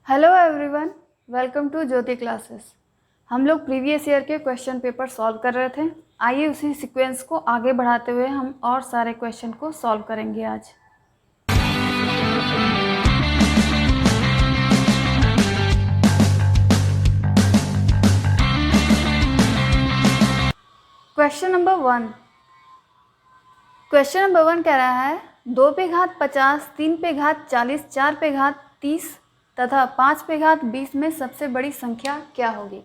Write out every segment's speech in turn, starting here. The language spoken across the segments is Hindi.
Hello everyone, welcome to Jyoti classes. हम लोग प्रीवियस ईयर के क्वेश्चन पेपर सॉल्व कर रहे थे। आइए उसी सीक्वेंस को आगे बढ़ाते हुए हम और सारे क्वेश्चन को सॉल्व करेंगे आज। क्वेश्चन नंबर वन कह रहा है 2 पे घात 50, 3 पे घात 40, 4 पे घात 30 तथा 5 पे घात 20 में सबसे बड़ी संख्या क्या होगी।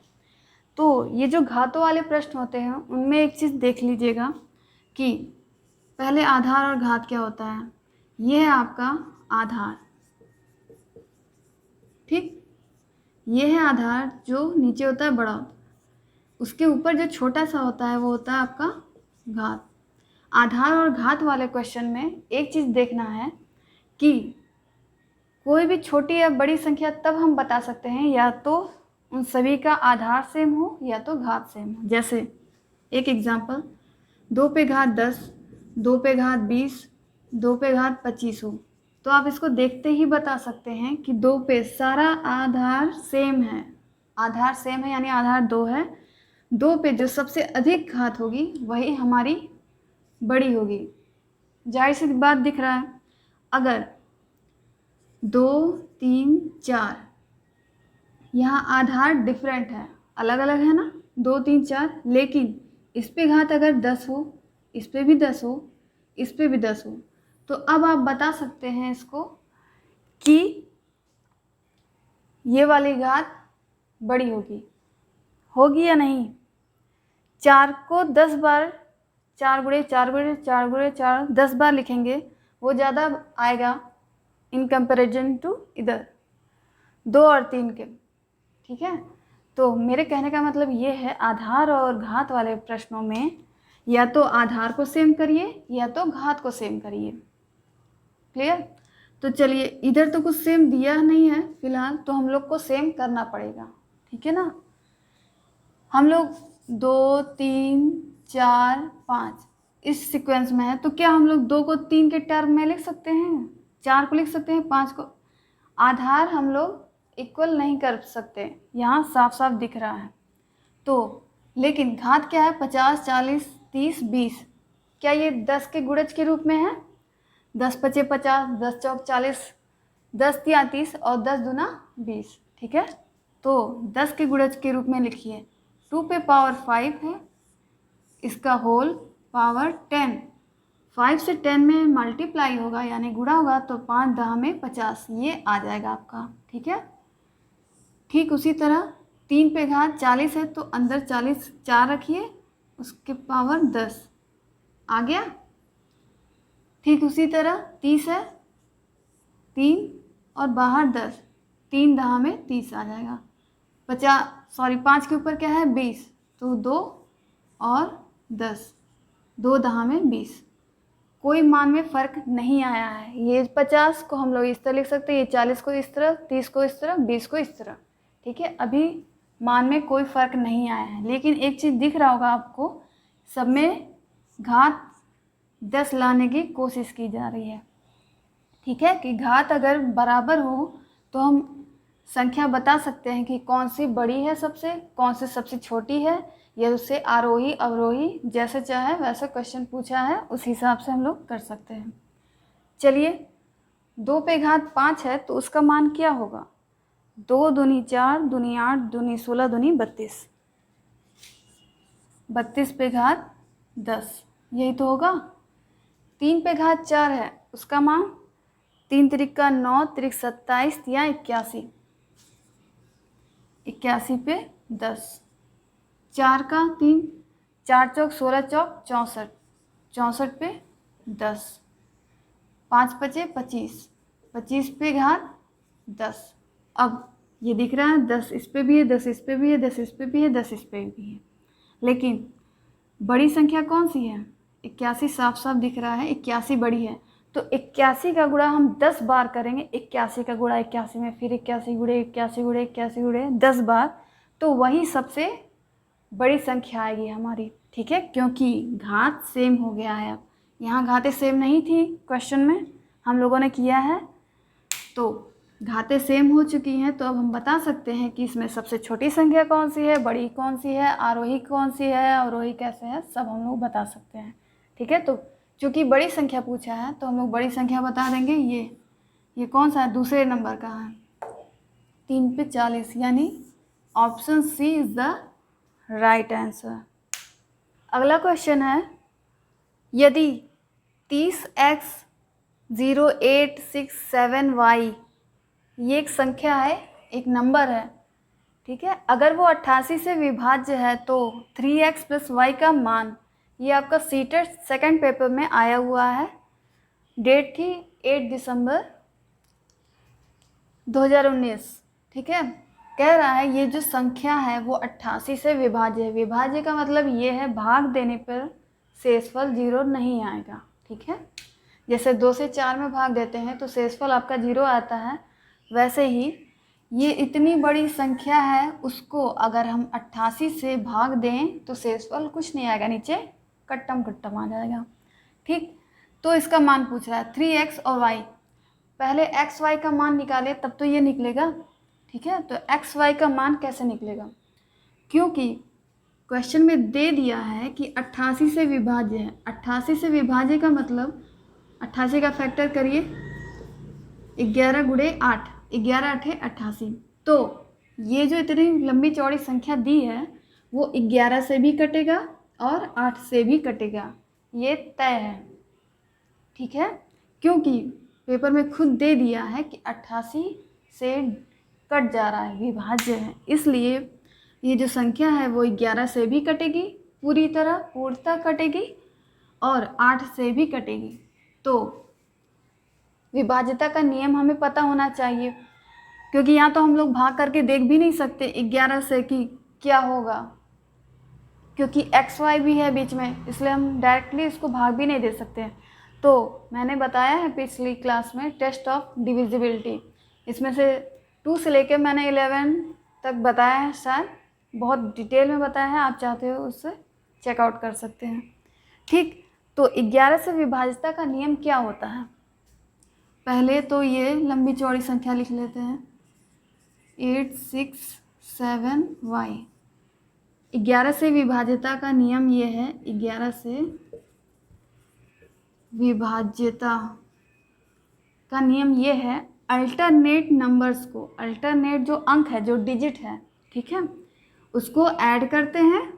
तो ये जो घातों वाले प्रश्न होते हैं उनमें एक चीज़ देख लीजिएगा कि पहले आधार और घात क्या होता है। ये है आपका आधार, ठीक। ये है आधार जो नीचे होता है बड़ा होता है, उसके ऊपर जो छोटा सा होता है वो होता है आपका घात। आधार और घात वाले क्वेश्चन में एक चीज़ देखना है कि कोई भी छोटी या बड़ी संख्या तब हम बता सकते हैं या तो उन सभी का आधार सेम हो या तो घात सेम हो। जैसे एक एग्जांपल, 2 पे घात 10, 2 पे घात 20, 2 पे घात 25 हो, तो आप इसको देखते ही बता सकते हैं कि 2 पे सारा आधार सेम है। आधार सेम है यानी आधार 2 है। 2 पे जो सबसे अधिक घात होगी वही हमारी बड़ी होगी। जाहिर सी बात दिख रहा है। अगर 2, 3, 4 यहाँ आधार डिफरेंट है, अलग अलग है ना, 2, 3, 4, लेकिन इस पे घात अगर 10 हो, इस पे भी 10 हो, इस पे भी 10 हो, तो अब आप बता सकते हैं इसको कि ये वाली घात बड़ी होगी या नहीं। 4 को 10 बार 4 गुणे 4 गुणे 4 गुणे 4 10 बार लिखेंगे वो ज़्यादा आएगा इन कंपैरिजन टू इधर 2 और 3 के, ठीक है। तो मेरे कहने का मतलब ये है, आधार और घात वाले प्रश्नों में या तो आधार को सेम करिए या तो घात को सेम करिए। क्लियर। तो चलिए, इधर तो कुछ सेम दिया नहीं है फिलहाल, तो हम लोग को सेम करना पड़ेगा, ठीक है ना। हम लोग 2, 3, 4, 5 इस सीक्वेंस में है, तो क्या हम लोग 2 को 3 के टर्म में लिख सकते हैं, 4 को लिख सकते हैं, 5 को। आधार हम लोग इक्वल नहीं कर सकते, यहाँ साफ साफ दिख रहा है। तो लेकिन घात क्या है, 50, 40, 30, 20, क्या ये 10 के गुणज के रूप में है। 10 पचे 50, 10 चौक 40, 10 तिया 30 और 10 दूना 20, ठीक है। तो 10 के गुणज के रूप में लिखिए। 2 पे पावर 5 है, इसका होल पावर 10, 5 से 10 में मल्टीप्लाई होगा यानी गुणा होगा, तो 5 10 में 50 ये आ जाएगा आपका, ठीक है। ठीक उसी तरह 3 पे घात 40 है, तो अंदर 40 4 रखिए, उसके पावर 10 आ गया। ठीक उसी तरह 30 है, 3 और बाहर 10, 3 10 में 30 आ जाएगा। 5 के ऊपर क्या है 20, तो 2 और 10, 2 10 में 20, कोई मान में फ़र्क नहीं आया है। ये 50 को हम लोग इस तरह लिख सकते हैं, ये 40 को इस तरह, 30 को इस तरह, 20 को इस तरह, ठीक है। अभी मान में कोई फ़र्क नहीं आया है, लेकिन एक चीज़ दिख रहा होगा आपको, सब में घात 10 लाने की कोशिश की जा रही है, ठीक है। कि घात अगर बराबर हो तो हम संख्या बता सकते हैं कि कौन सी बड़ी है सबसे, कौन सी सबसे छोटी है, या उससे आरोही अवरोही जैसे चाहे वैसे क्वेश्चन पूछा है उस हिसाब से हम लोग कर सकते हैं। चलिए, 2 पे घात 5 है तो उसका मान क्या होगा। 2 दूनी 4, दूनी 8, दूनी 16, दूनी 32, 32 पे घात 10, यही तो होगा। 3 पे घात 4 है, उसका मान 3 तिरिका 9, तिरिक 27 या 81, 81 पे 10, 4 का 3, 4 चौक 16 चौक 64, 64 पे 10, 5 पचे 25, 25 पे घात 10। अब ये दिख रहा है 10 इस पे भी है, 10 इस पे भी है, 10 इस पे भी है, 10 इस पे भी है, लेकिन बड़ी संख्या कौन सी है, 81 साफ साफ दिख रहा है, 81 बड़ी है। तो 81 का गुणा हम 10 बार करेंगे, 81 का गुणा 81 में, फिर 81 गुणे 81 गुणे 81 गुणे 10 बार, तो वही सबसे बड़ी संख्या आएगी हमारी, ठीक है। क्योंकि घात सेम हो गया है। अब यहाँ घातें सेम नहीं थी क्वेश्चन में, हम लोगों ने किया है, तो घातें सेम हो चुकी हैं, तो अब हम बता सकते हैं कि इसमें सबसे छोटी संख्या कौन सी है, बड़ी कौन सी है, आरोही कौन सी है, अवरोही कैसे है, सब हम लोग बता सकते हैं। ठीक है, तो चूँकि बड़ी संख्या पूछा है तो हम लोग बड़ी संख्या बता देंगे। ये कौन सा है, दूसरे नंबर का है, 3 पे 40, यानी option C is the right answer. अगला क्वेश्चन है, यदि 30x0867y ये एक संख्या है, एक नंबर है, ठीक है, अगर वो 88 से विभाज्य है तो 3x + y का मान, ये आपका सीटेट सेकंड पेपर में आया हुआ है, डेट थी 8 दिसंबर 2019। ठीक है, कह रहा है ये जो संख्या है वो 88 से विभाज्य है। विभाज्य का मतलब ये है भाग देने पर शेषफल 0 नहीं आएगा। ठीक है, जैसे 2 से 4 में भाग देते हैं तो शेषफल आपका 0 आता है, वैसे ही ये इतनी बड़ी संख्या है, उसको अगर हम 88 से भाग दें तो शेषफल कुछ नहीं आएगा, नीचे कट्टम कट्टम आ जाएगा। ठीक, तो इसका मान पूछ रहा है 3x और y, पहले x y का मान निकाले तब तो ये निकलेगा। ठीक है, तो x y का मान कैसे निकलेगा, क्योंकि क्वेश्चन में दे दिया है कि 88 से विभाज्य है। 88 से विभाज्य का मतलब 88 का फैक्टर करिए, 11 गुणे 8, 11 8 88। तो ये जो इतनी लंबी चौड़ी संख्या दी है वो 11 से भी कटेगा और 8 से भी कटेगा, ये तय है। ठीक है, क्योंकि पेपर में खुद दे दिया है कि 88 से कट जा रहा है, विभाज्य है, इसलिए ये जो संख्या है वो 11 से भी कटेगी, पूरी तरह पूर्णतः कटेगी, और 8 से भी कटेगी। तो विभाज्यता का नियम हमें पता होना चाहिए, क्योंकि यहाँ तो हम लोग भाग करके देख भी नहीं सकते 11 से कि क्या होगा, क्योंकि एक्स वाई भी है बीच में, इसलिए हम डायरेक्टली इसको भाग भी नहीं दे सकते। तो मैंने बताया है पिछली क्लास में टेस्ट ऑफ डिविजिबिलिटी, इसमें से 2 से लेकर मैंने 11 तक बताया है, शायद बहुत डिटेल में बताया है, आप चाहते हो उससे चेकआउट कर सकते हैं। ठीक, तो 11 से विभाज्यता का नियम क्या होता है, पहले तो ये लंबी चौड़ी संख्या लिख लेते हैं, 867y। 11 से विभाज्यता का नियम ये है, 11 से विभाज्यता का नियम ये है, अल्टरनेट नंबर्स को, अल्टरनेट जो अंक है, जो डिजिट है, ठीक है, उसको ऐड करते हैं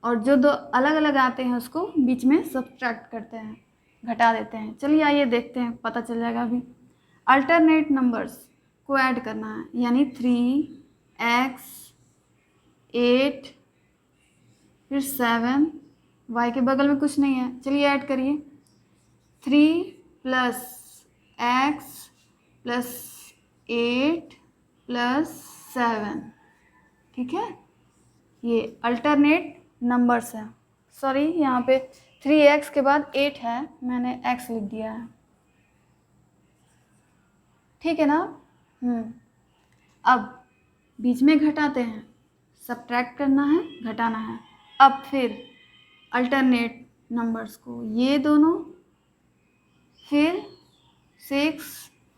और जो दो अलग अलग आते हैं उसको बीच में सब्ट्रैक्ट करते हैं, घटा देते हैं। चलिए आइए देखते हैं, पता चल जाएगा अभी। अल्टरनेट नंबर्स को ऐड करना है, यानी 3x 8 फिर 7, y के बगल में कुछ नहीं है, चलिए ऐड करिए, 3 + x + 8 + 7। ठीक है, ये अल्टरनेट नंबर्स है। सॉरी, यहाँ पे 3x के बाद 8 है, मैंने x लिख दिया है। ठीक है ना। अब बीच में घटाते हैं, सब्ट्रैक्ट करना है, घटाना है। अब फिर अल्टरनेट नंबर्स को, ये दोनों, फिर 6,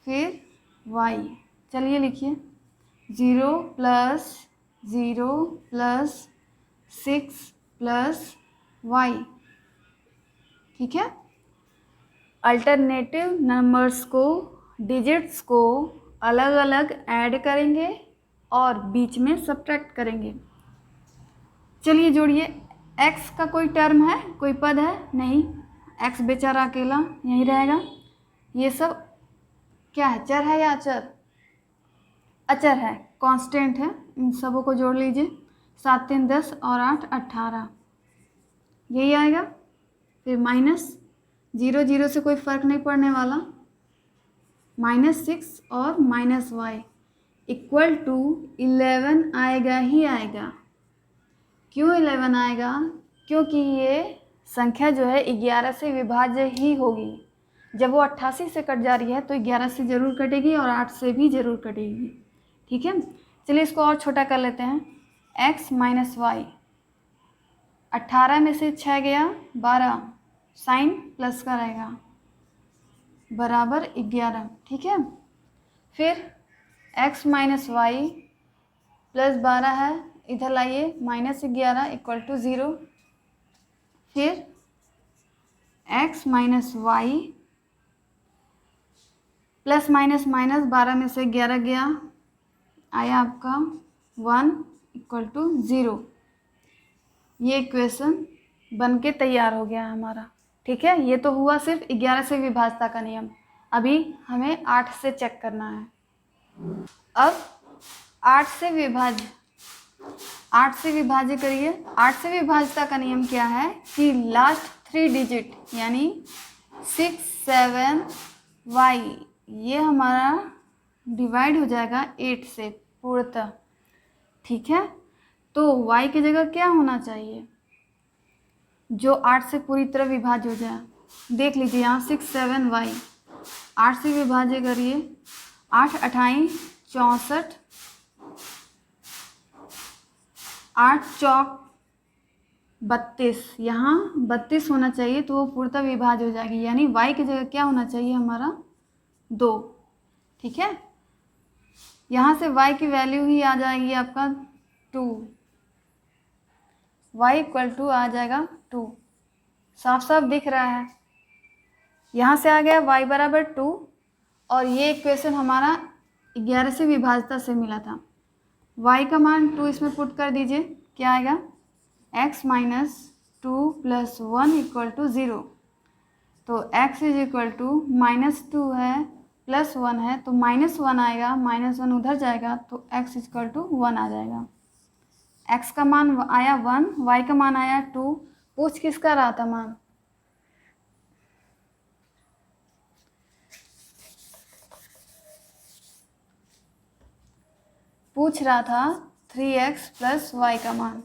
फिर y। चलिए लिखिए, 0 + 0 + 6 + y। ठीक है, अल्टरनेटिव नंबर्स को, डिजिट्स को अलग अलग ऐड करेंगे और बीच में सब्ट्रैक्ट करेंगे। चलिए जोड़िए, x का कोई टर्म है, कोई पद है नहीं, x बेचारा अकेला यहीं रहेगा। ये सब क्या है, चर है या अचर, अचर है, कांस्टेंट है, इन सबों को जोड़ लीजिए, 7 3 10 और 8 18, यही आएगा। फिर माइनस 0 0 से कोई फ़र्क नहीं पड़ने वाला, -6 और -y = 11 आएगा ही आएगा। क्यों 11 आएगा, क्योंकि ये संख्या जो है 11 से विभाज्य ही होगी। जब वो 88 से कट जा रही है तो 11 से ज़रूर कटेगी और 8 से भी ज़रूर कटेगी। ठीक है, चलिए इसको और छोटा कर लेते हैं, x - y, 18 में से 6 गया 12, साइन प्लस का रहेगा, बराबर 11। ठीक है, फिर x माइनस वाई प्लस 12 है, इधर लाइए -11 इक्वल टू 0। फिर x minus y plus minus minus 12 में से 11 गया, आया आपका 1 इक्वल टू 0। ये इक्वेशन बन के तैयार हो गया हमारा। ठीक है, ये तो हुआ सिर्फ 11 से विभाज्यता का नियम। अभी हमें 8 से चेक करना है। अब 8 से विभाज्य करिए। 8 से विभाज्यता का नियम क्या है कि लास्ट 3 डिजिट यानी 6 7 y ये हमारा डिवाइड हो जाएगा 8 से पूर्णतः। ठीक है, तो y की जगह क्या होना चाहिए जो 8 से पूरी तरह विभाज्य हो जाए। देख लीजिए यहाँ 6 7 y 8 से विभाज्य करिए। 8 अठाई 64, 8 चौक 32, यहाँ 32 होना चाहिए तो वो पूर्णतः विभाज्य हो जाएगी, यानी y की जगह क्या होना चाहिए हमारा 2। ठीक है, यहाँ से y की वैल्यू ही आ जाएगी आपका 2, y इक्वल टू आ जाएगा 2। साफ साफ दिख रहा है, यहाँ से आ गया y बराबर 2 और ये इक्वेशन हमारा 11 से विभाज्यता से मिला था। y का मान 2 इसमें पुट कर दीजिए, क्या आएगा x minus 2 plus 1 equal to 0। तो x इज इक्वल टू -2 है प्लस 1 है तो -1 आएगा, -1 उधर जाएगा तो x इक्वल टू 1 आ जाएगा। x का मान आया 1, y का मान आया 2। पूछ किसका रहा था मान, पूछ रहा था 3x प्लस y का मान।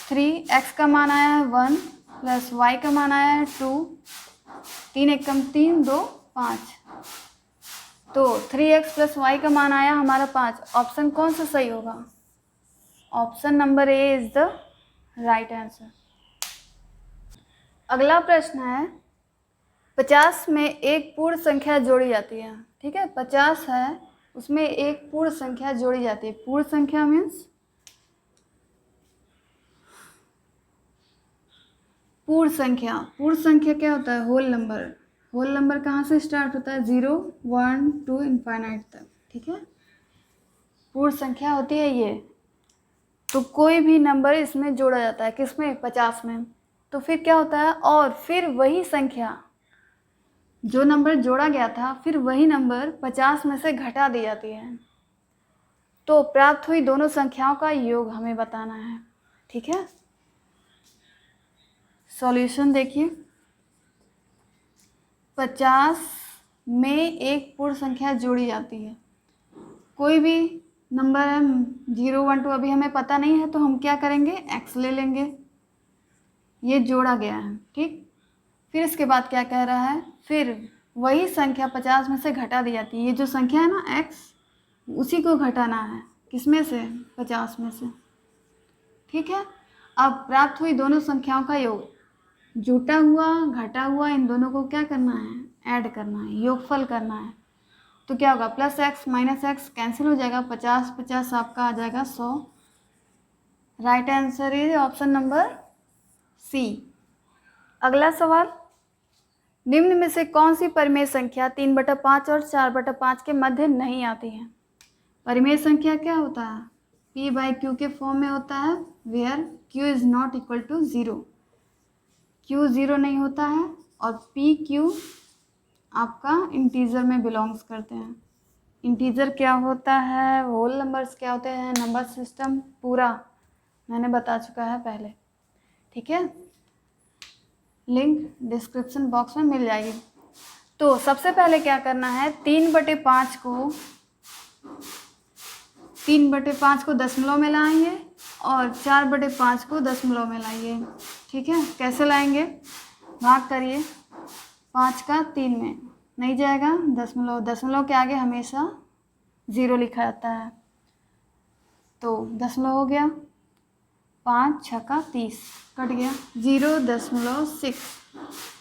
3x का मान आया है 1 प्लस y का मान आया है 2। 3 एकम 3 2 5, तो 3x प्लस y का मान आया हमारा 5। ऑप्शन कौन सा सही होगा? Option number A is the right answer. अगला प्रश्न है 50 में एक पूर्ण संख्या जोड़ी जाती है। ठीक है, 50 है उसमें एक पूर्ण संख्या जोड़ी जाती है। पूर्ण संख्या मीन्स पूर्ण संख्या क्या होता है? Whole number. होल नंबर कहाँ से स्टार्ट होता है? 0 1 2 इनफाइनाइट तक। ठीक है, पूर्ण संख्या होती है ये। तो कोई भी नंबर इसमें जोड़ा जाता है, किसमें? 50 में। तो फिर क्या होता है, और फिर वही संख्या जो नंबर जोड़ा गया था फिर वही नंबर 50 में से घटा दी जाती है। तो प्राप्त हुई दोनों संख्याओं का योग हमें बताना है। ठीक है, सॉल्यूशन देखिए। 50 में एक पूर्ण संख्या जोड़ी जाती है। कोई भी नंबर है 0 1 2 अभी हमें पता नहीं है तो हम क्या करेंगे, x ले लेंगे। ये जोड़ा गया है। ठीक, फिर इसके बाद क्या कह रहा है, फिर वही संख्या 50 में से घटा दी जाती है। ये जो संख्या है ना x, उसी को घटाना है। किसमें से? 50 में से। ठीक है, अब प्राप्त हुई दोनों संख्याओं का योग, जुटा हुआ घटा हुआ इन दोनों को क्या करना है, ऐड करना है, योगफल करना है। तो क्या होगा, plus x minus x cancel हो जाएगा, 50 50 आपका आ जाएगा 100। Right answer is option number C. अगला सवाल, निम्न में से कौन सी परिमेय संख्या 3/5 और 4/5 के मध्य नहीं आती है? परिमेय संख्या क्या होता है? p/q के फॉर्म में होता है, where q is not equal to 0। q 0 नहीं होता है और pq आपका इंटीजर में बिलोंग्स करते हैं। इंटीजर क्या होता है, होल नंबर्स क्या होते हैं, नंबर सिस्टम पूरा मैंने बता चुका है पहले। ठीक है, लिंक डिस्क्रिप्शन बॉक्स में मिल जाएगी। तो सबसे पहले क्या करना है, 3/5 को दशमलव में लाएंगे और 4/5 को दशमलव में लाइए। ठीक है, कैसे लाएंगे, भाग करिए। 5 का 3 में नहीं जाएगा, दशमलव के आगे हमेशा 0 लिखा जाता है, तो दशमलव हो गया। 5 6 30 कट गया, 0.6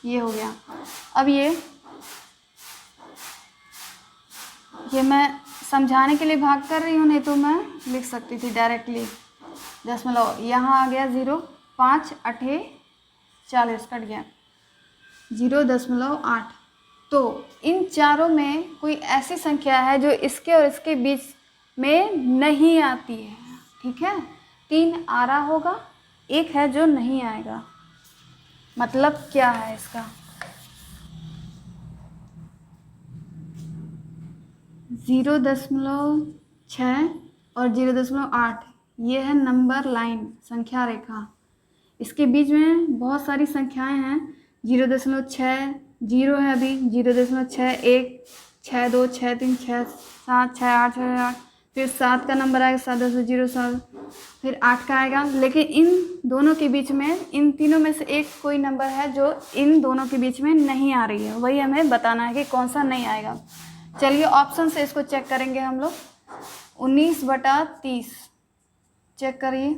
ये हो गया। अब ये ये मैं समझाने के लिए भाग कर रही हूँ, नहीं तो मैं लिख सकती थी डायरेक्टली। दशमलव यहाँ आ गया 0, 5 8 40 कट गया 0.8। तो इन चारों में कोई ऐसी संख्या है जो इसके और इसके बीच में नहीं आती है, ठीक है। 3 आ रहा होगा, 1 है जो नहीं आएगा। मतलब क्या है इसका? 0.6 और 0.8 ये है नंबर लाइन, संख्या रेखा। इसके बीच में बहुत सारी संख्याएं हैं। 0.6 जीरो है अभी, 0.61 62 63 67 68 68, फिर 7 का नंबर आएगा 7.07, फिर 8 का आएगा। लेकिन इन दोनों के बीच में, इन तीनों में से एक कोई नंबर है जो इन दोनों के बीच में नहीं आ रही है, वही हमें बताना है कि कौन सा नहीं आएगा। चलिए ऑप्शन से इसको चेक करेंगे हम लोग। 19/30 चेक करिए।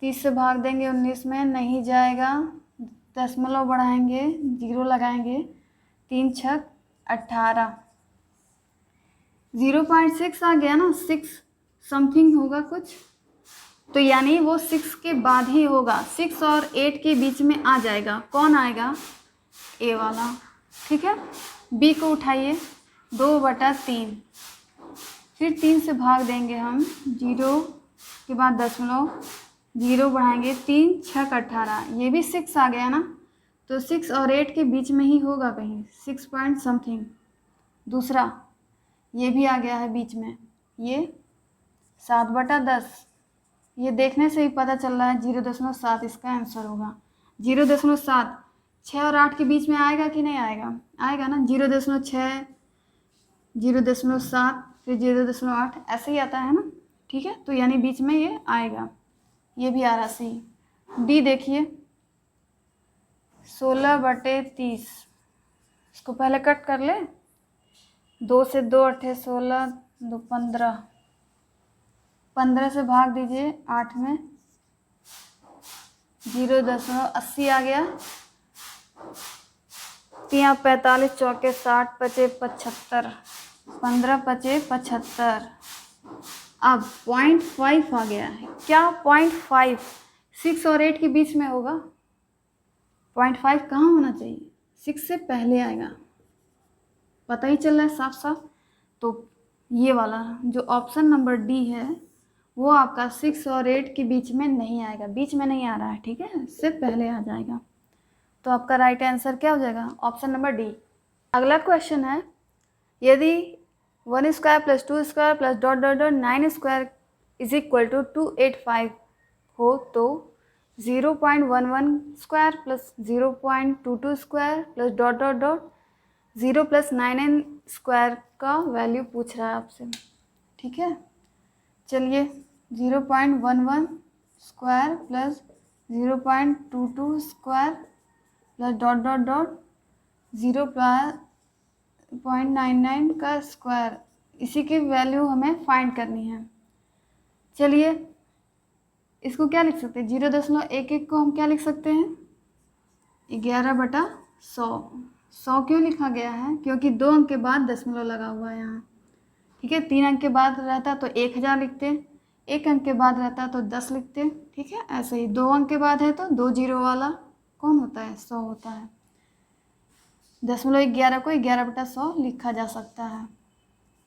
30 से भाग देंगे 19 में, नहीं जाएगा। दशमलव बढ़ाएंगे, 0 लगाएंगे, 3 छक 18। 0.6 आ गया ना, 6 समथिंग होगा कुछ, तो यानी वो 6 के बाद ही होगा। 6 और 8 के बीच में आ जाएगा। कौन आएगा? ए वाला, ठीक है। बी को उठाइए, 2/3, फिर 3 से भाग देंगे हम, 0 के बाद दशमलव, 0 बढ़ाएंगे, 3 छक 18, ये भी 6 आ गया ना, तो 6 और 8 के बीच में ही होगा कहीं, 6 पॉइंट समथिंग। दूसरा ये भी आ गया है बीच में, ये 7/10, ये देखने से ही पता चल रहा है 0.7 इसका आंसर होगा। 0.7 6 और 8 के बीच में आएगा कि नहीं आएगा? आएगा ना। 0.6 0.7 फिर 0.8 ऐसे ही आता है ना, ठीक है। तो यानी बीच में ये आएगा। ये भी आ रहा सी। डी देखिए, 16/30, इसको पहले कट कर ले। 2 से 2 8 16, 2 15, 15 से भाग दीजिए 8 में, 0.80 आ गया। 3 45 चौके 60 पचे 75, 15 पचे 75। अब 0.5 आ गया है। क्या 0.5 6 और 8 के बीच में होगा? 0.5 कहाँ होना चाहिए? 6 से पहले आएगा, पता ही चल रहा है साफ साफ। तो ये वाला जो ऑप्शन नंबर डी है वो आपका 6 और 8 के बीच में नहीं आएगा, बीच में नहीं आ रहा है, ठीक है, इससे पहले आ जाएगा। तो आपका राइट आंसर क्या हो जाएगा? Option number D. अगला क्वेश्चन है, यदि 1 square plus 2 square plus dot dot dot 9 square is equal to 285 हो तो 0.11 square plus 0.22 square plus dot dot dot 0 plus 9n square का वैल्यू पूछ रहा है आपसे, ठीक है। चलिए 0.11 square plus 0.22 square plus dot dot dot 0.99 का स्क्वायर, इसी की वैल्यू हमें फाइंड करनी है। चलिए इसको क्या लिख सकते हैं? 0.11 को हम क्या लिख सकते हैं? 11/100। 100 क्यों लिखा गया है? क्योंकि 2 अंक के बाद दशमलव लगा हुआ है यहाँ, ठीक है। 3 अंक के बाद रहता तो 1000 लिखते, 1 अंक के बाद रहता तो 10 लिखते, ठीक है। ऐसे ही 2 अंक के बाद है तो 2 जीरो वाला कौन होता है? 100 होता है। 0.11 को 11/100 लिखा जा सकता है।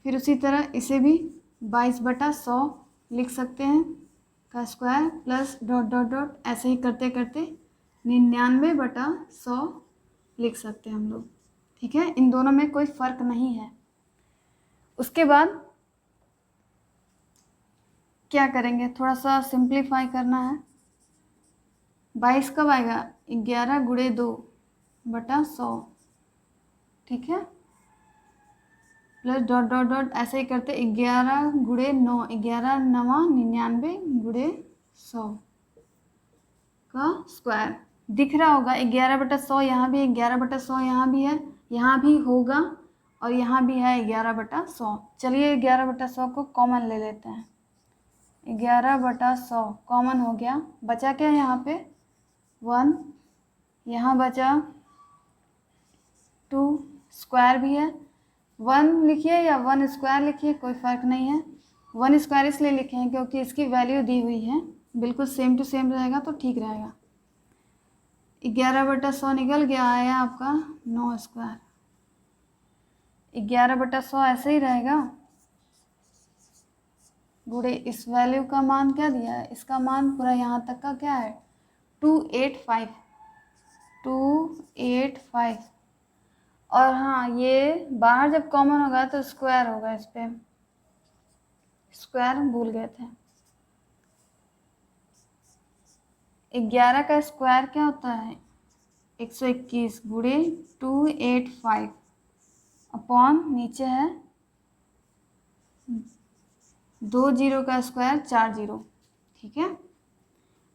फिर उसी तरह इसे भी 22/100 लिख सकते हैं का square plus dot dot dot, ऐसे ही करते करते 99/100 लिख सकते हैं हम लोग, ठीक है। इन दोनों में कोई फ़र्क नहीं है। उसके बाद क्या करेंगे? थोड़ा सा सिंप्लीफाई करना है। 22 कब आएगा? 11 × 2/100, ठीक है, प्लस डॉट डॉट डॉट, ऐसे ही करते 11 × 9, 11 9 99 × 100 का स्क्वायर। दिख रहा होगा 11/100 यहाँ भी, 11/100 यहाँ भी है, यहाँ भी होगा और यहाँ भी है 11/100। चलिए 11/100 को कॉमन ले लेते हैं। 11/100 कॉमन हो गया, बचा क्या यहाँ पे? 1, यहाँ बचा 2, स्क्वायर भी है 1 लिखिए या 1 स्क्वायर लिखिए, कोई फ़र्क नहीं है। 1 स्क्वायर इसलिए लिखे हैं क्योंकि इसकी वैल्यू दी हुई है, बिल्कुल सेम टू सेम रहेगा तो ठीक रहेगा। 11/100 निकल गया, आया आपका 9 स्क्वायर। 11/100 ऐसे ही रहेगा, गुणे इस वैल्यू का मान क्या दिया है, इसका मान पूरा यहाँ तक का क्या है 285। और हाँ, ये बाहर जब कॉमन होगा तो स्क्वायर होगा, इस पे स्क्वायर भूल गए थे। 11 का स्क्वायर क्या होता है 121 गुणे 285 अपॉन नीचे है 2 जीरो का स्क्वायर 4 जीरो। ठीक है,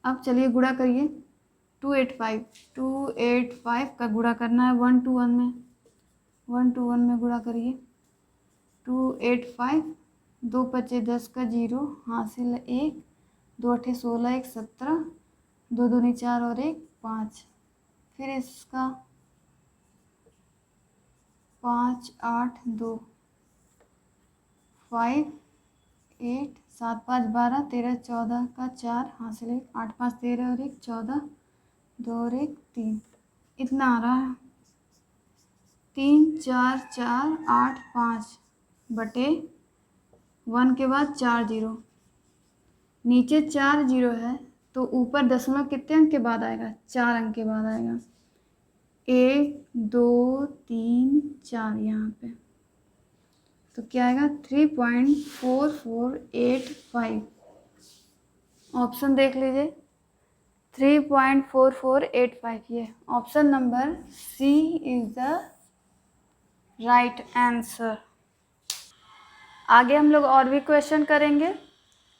अब चलिए गुणा करिए 285 का गुणा करना है 1 to 1 में, 1 to 1 में गुणा करिए 285, 2 पचे 10 का 0, हासिल 1, 2 अठे 16, 1 17, 2 दूनी 4 और 1 5। फिर इसका 5 8 2 5 8 7 5 12 13 14 का 4, हासिल 1, 8 5 13 और 1 14, 2 और 1 3, इतना आ रहा है 3 4 4 8 5 बटे 1 के बाद 4 जीरो, नीचे 4 जीरो है तो ऊपर दशमलव कितने अंक के बाद आएगा 4 अंक के बाद आएगा, 1 2 3 4 यहाँ पे, तो क्या आएगा 3.4485। ऑप्शन देख लीजिए 3.4485, ये option number C is the right answer. आगे हम लोग और भी क्वेश्चन करेंगे।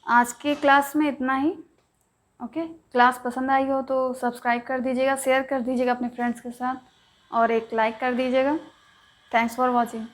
आज के क्लास में इतना ही। ओके, क्लास पसंद आई हो तो सब्सक्राइब कर दीजिएगा, शेयर कर दीजिएगा अपने फ्रेंड्स के साथ और एक लाइक कर दीजिएगा। Thanks for watching.